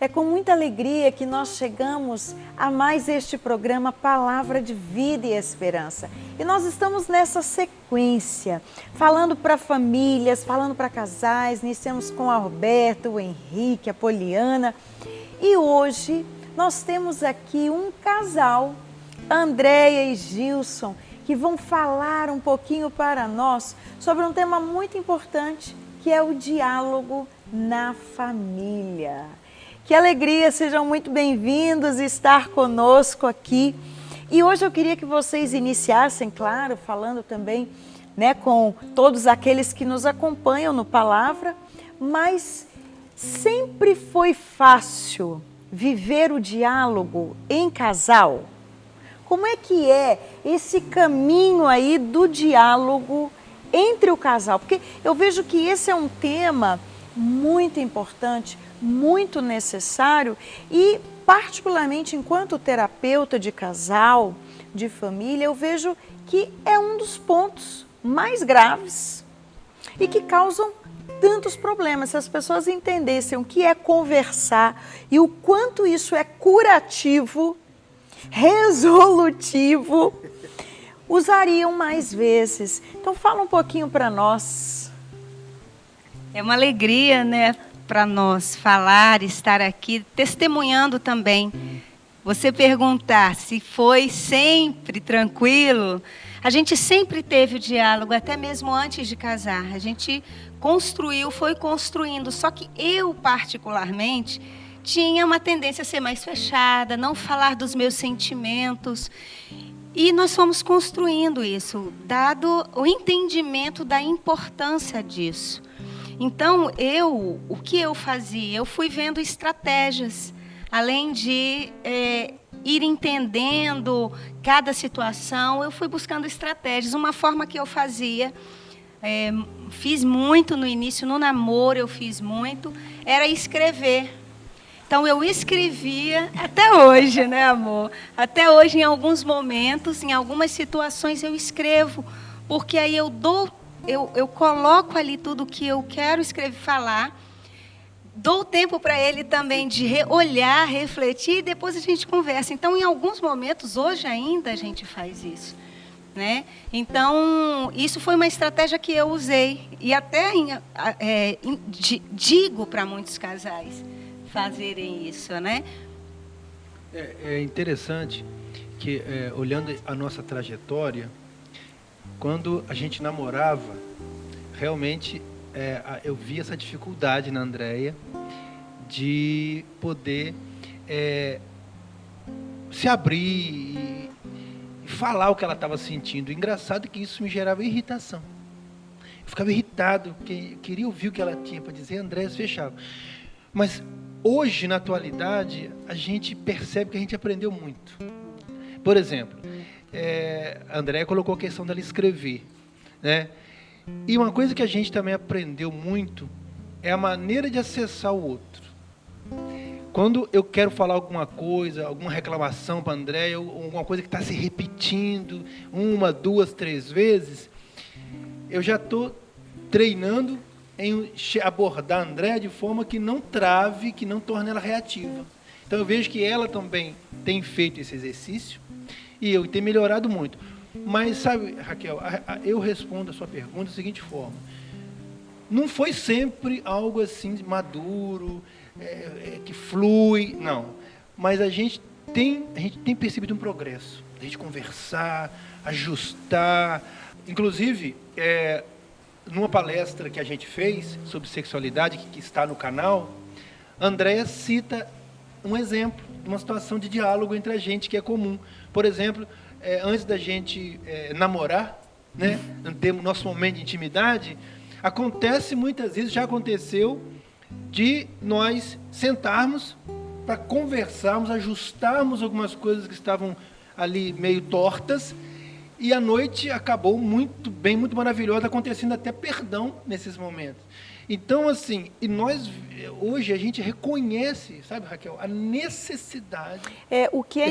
É com muita alegria que nós chegamos a mais este programa Palavra de Vida e Esperança. E nós estamos nessa sequência, falando para famílias, falando para casais. Iniciamos com a Roberta, o Henrique, a Poliana. E hoje nós temos aqui um casal, Andréia e Gilson, que vão falar um pouquinho para nós sobre um tema muito importante, que é o diálogo na família. Que alegria, sejam muito bem-vindos estar conosco aqui. E hoje eu queria que vocês iniciassem, claro, falando também, com todos aqueles que nos acompanham no Palavra, mas sempre foi fácil viver o diálogo em casal? Como é que é esse caminho aí do diálogo entre o casal? Porque eu vejo que esse é um tema muito importante, muito necessário e, particularmente, enquanto terapeuta de casal, de família, eu vejo que é um dos pontos mais graves e que causam tantos problemas. Se as pessoas entendessem o que é conversar e o quanto isso é curativo, resolutivo, usariam mais vezes. Então, fala um pouquinho para nós. É uma alegria, para nós falar, estar aqui, testemunhando também. Você perguntar se foi sempre tranquilo, a gente sempre teve o diálogo, até mesmo antes de casar. A gente construiu, foi construindo, só que eu, particularmente, tinha uma tendência a ser mais fechada, não falar dos meus sentimentos. E nós fomos construindo isso, dado o entendimento da importância disso. Então, o que eu fazia? Eu fui vendo estratégias, além de ir entendendo cada situação, eu fui buscando estratégias. Uma forma que eu fazia, fiz muito no início, no namoro eu fiz muito, era escrever. Então, eu escrevia, até hoje, amor? Até hoje, em alguns momentos, em algumas situações, eu escrevo, porque aí eu coloco ali tudo o que eu quero escrever, falar, dou tempo para ele também de olhar, refletir, e depois a gente conversa. Então, em alguns momentos, hoje ainda, a gente faz isso. Então, isso foi uma estratégia que eu usei, e até digo para muitos casais fazerem isso, É interessante que, olhando a nossa trajetória, quando a gente namorava, realmente eu vi essa dificuldade na Andréia de poder se abrir e falar o que ela estava sentindo. Engraçado que isso me gerava irritação. Eu ficava irritado, porque queria ouvir o que ela tinha para dizer. Andréia se fechava. Mas hoje, na atualidade, a gente percebe que a gente aprendeu muito. Por exemplo, a Andréia colocou a questão dela escrever, E uma coisa que a gente também aprendeu muito é a maneira de acessar o outro. Quando eu quero falar alguma coisa, alguma reclamação para a Andréia, alguma coisa que está se repetindo 1, 2, 3 vezes, eu já estou treinando em abordar a Andréia de forma que não trave, que não torne ela reativa. Então eu vejo que ela também tem feito esse exercício e eu tenho melhorado muito. Mas, sabe, Raquel, eu respondo a sua pergunta da seguinte forma. Não foi sempre algo assim maduro, que flui, não. Mas a gente tem percebido um progresso. A gente conversar, ajustar. Inclusive, numa palestra que a gente fez sobre sexualidade, que está no canal, Andréia cita um exemplo de uma situação de diálogo entre a gente que é comum. Por exemplo, antes da gente namorar, ter nosso momento de intimidade, acontece muitas vezes, já aconteceu, de nós sentarmos para conversarmos, ajustarmos algumas coisas que estavam ali meio tortas, e a noite acabou muito bem, muito maravilhosa, acontecendo até perdão nesses momentos. Então, assim, e nós, hoje, a gente reconhece, sabe, Raquel, a necessidade o que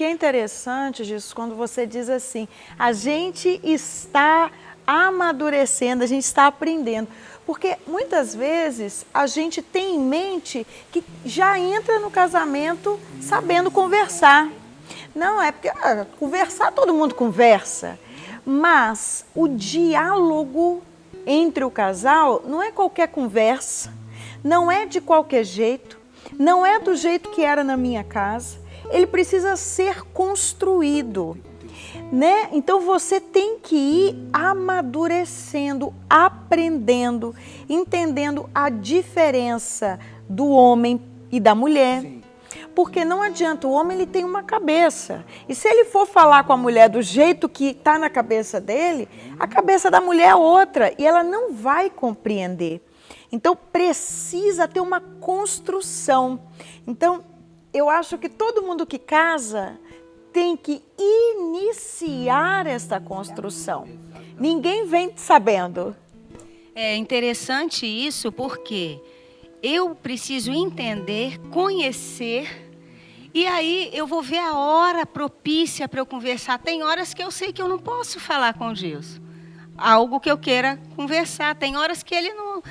é interessante, Jesus, quando você diz assim, a gente está amadurecendo, a gente está aprendendo. Porque muitas vezes a gente tem em mente que já entra no casamento sabendo conversar. Não, é porque conversar todo mundo conversa, mas o diálogo entre o casal não é qualquer conversa, não é de qualquer jeito, não é do jeito que era na minha casa, ele precisa ser construído, né? Então você tem que ir amadurecendo, aprendendo, entendendo a diferença do homem e da mulher. Sim. Porque não adianta, o homem ele tem uma cabeça. E se ele for falar com a mulher do jeito que está na cabeça dele, a cabeça da mulher é outra e ela não vai compreender. Então precisa ter uma construção. Então eu acho que todo mundo que casa tem que iniciar esta construção. Ninguém vem sabendo. É interessante isso porque eu preciso entender, conhecer, e aí eu vou ver a hora propícia para eu conversar. Tem horas que eu sei que eu não posso falar com o Gilson. Algo que eu queira conversar. Tem horas que ele não...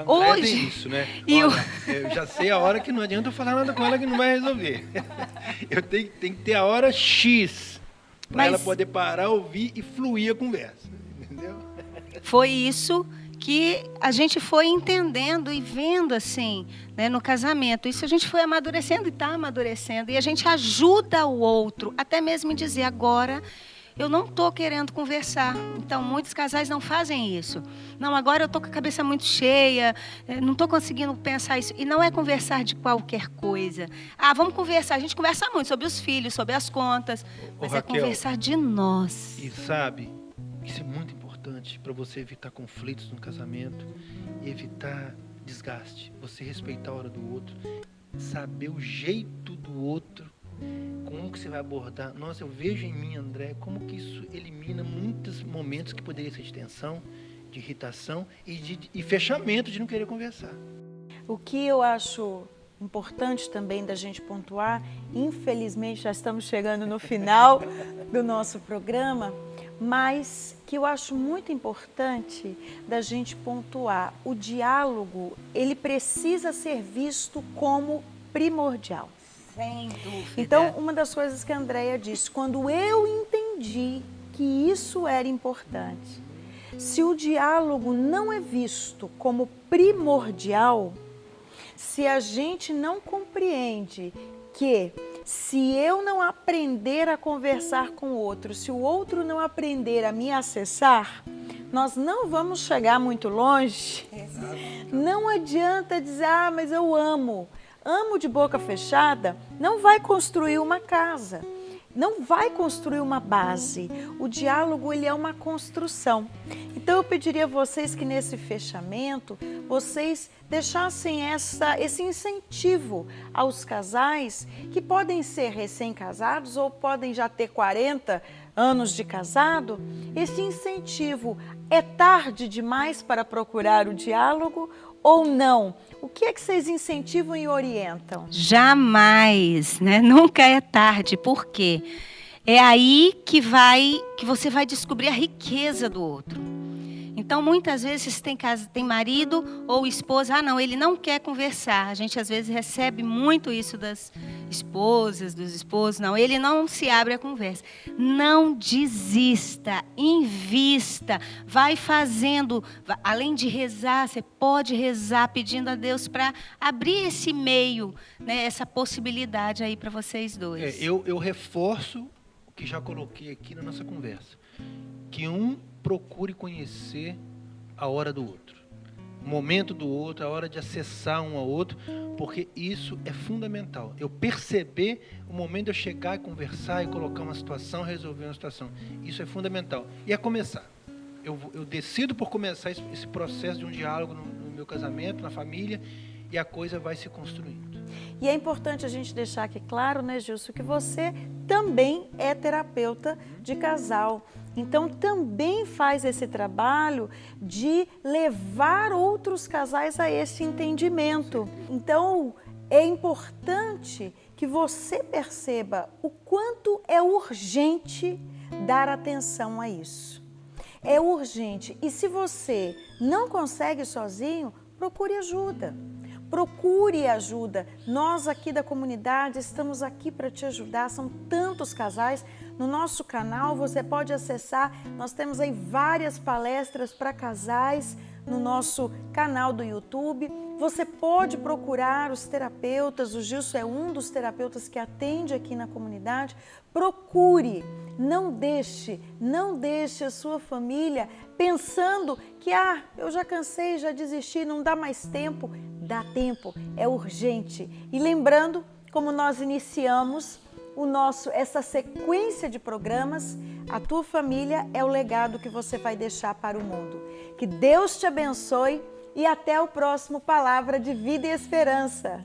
Hoje... É isso, né? Olha, eu já sei a hora que não adianta eu falar nada com ela que não vai resolver. Eu tenho que ter a hora X para ela poder parar, ouvir e fluir a conversa. Entendeu? Foi isso que a gente foi entendendo e vendo assim, né, no casamento. Isso a gente foi amadurecendo e está amadurecendo. E a gente ajuda o outro, até mesmo em dizer, agora eu não estou querendo conversar. Então, muitos casais não fazem isso. Não, agora eu estou com a cabeça muito cheia, não estou conseguindo pensar isso. E não é conversar de qualquer coisa. Ah, vamos conversar. A gente conversa muito sobre os filhos, sobre as contas, mas Raquel, é conversar de nós. E sabe, isso é muito importante para você evitar conflitos no casamento e evitar desgaste. Você respeitar a hora do outro, saber o jeito do outro, como que você vai abordar. Nossa, eu vejo em mim, André, como que isso elimina muitos momentos que poderiam ser de tensão, de irritação e fechamento de não querer conversar. O que eu acho importante também da gente pontuar, infelizmente já estamos chegando no final do nosso programa, mas que eu acho muito importante da gente pontuar, o diálogo, ele precisa ser visto como primordial. Sem dúvida. Então, uma das coisas que a Andréia disse, quando eu entendi que isso era importante, se o diálogo não é visto como primordial, se a gente não compreende que se eu não aprender a conversar com o outro, se o outro não aprender a me acessar, nós não vamos chegar muito longe. Não adianta dizer, mas eu amo. Amo de boca fechada, não vai construir uma casa, não vai construir uma base. O diálogo, ele é uma construção. Então eu pediria a vocês que nesse fechamento, vocês deixassem esse incentivo aos casais que podem ser recém-casados ou podem já ter 40 anos de casado. Esse incentivo, é tarde demais para procurar o diálogo ou não? O que é que vocês incentivam e orientam? Jamais, né? Nunca é tarde. Por quê? É aí que você vai descobrir a riqueza do outro. Então, muitas vezes tem marido ou esposa, não, ele não quer conversar. A gente, às vezes, recebe muito isso das esposas, dos esposos. Não, ele não se abre a conversa. Não desista, invista, vai fazendo. Além de rezar, você pode rezar pedindo a Deus para abrir esse meio, né, essa possibilidade aí para vocês dois. Eu reforço o que já coloquei aqui na nossa conversa. Que procure conhecer a hora do outro, o momento do outro, a hora de acessar um ao outro, porque isso é fundamental. Eu perceber o momento de eu chegar e conversar e colocar uma situação, resolver uma situação. Isso é fundamental. E é começar. Eu decido por começar esse processo de um diálogo no meu casamento, na família, e a coisa vai se construindo. E é importante a gente deixar aqui claro, né, Gilson, que você também é terapeuta de casal. Então, também faz esse trabalho de levar outros casais a esse entendimento. Então, é importante que você perceba o quanto é urgente dar atenção a isso. é urgente. E se você não consegue sozinho, procure ajuda. Procure ajuda. Nós aqui da comunidade estamos aqui para te ajudar. São tantos casais. No nosso canal você pode acessar. Nós temos aí várias palestras para casais no nosso canal do YouTube. Você pode procurar os terapeutas. O Gilson é um dos terapeutas que atende aqui na comunidade. Procure. Não deixe a sua família pensando que eu já cansei, já desisti, não dá mais tempo. Dá tempo, é urgente. E lembrando, como nós iniciamos essa sequência de programas, a tua família é o legado que você vai deixar para o mundo. Que Deus te abençoe e até o próximo Palavra de Vida e Esperança.